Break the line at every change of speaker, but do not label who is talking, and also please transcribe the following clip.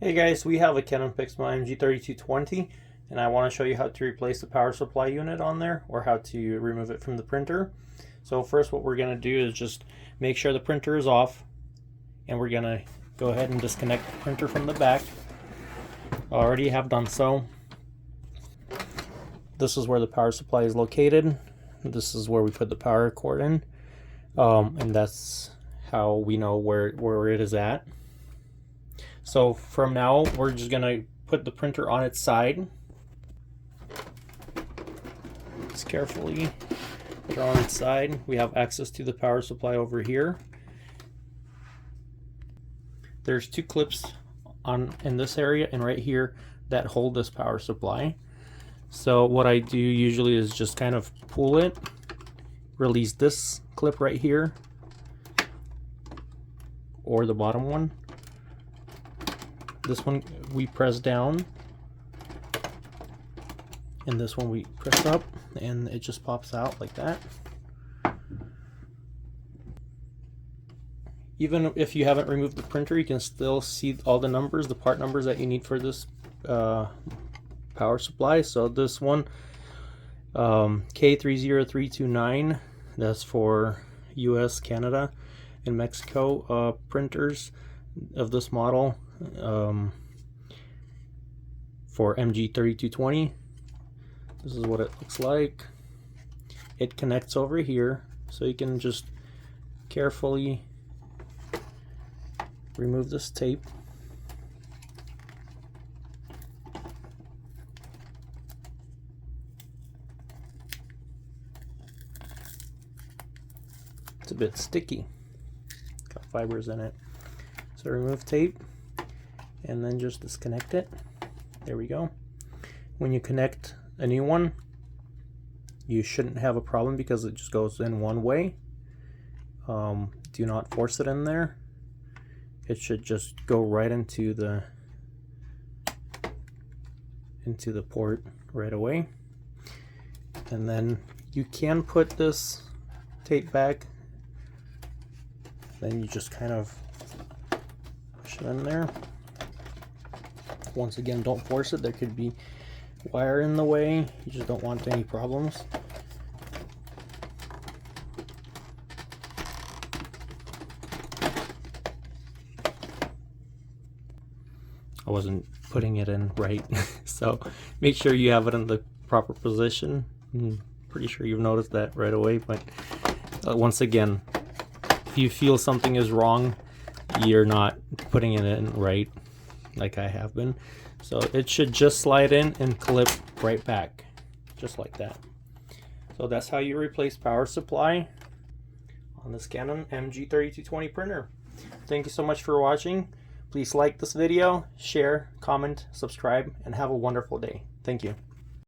Hey guys, we have a Canon Pixma MG3220 and I want to show you how to replace the power supply unit on there or how to remove it from the printer. So first what we're going to do is just make sure the printer is off, and we're going to go ahead and disconnect the printer from the back. I already have done so. This is where the power supply is located. This is where we put the power cord in, and that's how we know where it is at. So from now, we're just gonna put the printer on its side. Just carefully put it on its side. We have access to the power supply over here. There's two clips in this area and right here that hold this power supply. So what I do usually is just kind of pull it, release this clip right here, or the bottom one. This one we press down, and this one we press up, and it just pops out like that. Even if you haven't removed the printer, you can still see all the numbers, the part numbers that you need for this power supply. So this one, K30329, that's for US, Canada, and Mexico printers of this model. For MG3220, this is what it looks like. It connects over here, so you can just carefully remove this tape. It's a bit sticky, got fibers in it. So remove tape and then just disconnect it. There we go. When you connect a new one, you shouldn't have a problem because it just goes in one way. Do not force it in there. It should just go right into the port right away. And then you can put this tape back. Then you just kind of push it in there. Once again, don't force it. There could be wire in the way. You just don't want any problems. I wasn't putting it in right, so make sure you have it in the proper position. I'm pretty sure you've noticed that right away, but once again, if you feel something is wrong, you're not putting it in right like I have been. So it should just slide in and clip right back, just like that. So that's how you replace power supply on this Canon MG3220 printer. Thank you so much for watching. Please like this video, share, comment, subscribe, and have a wonderful day. Thank you.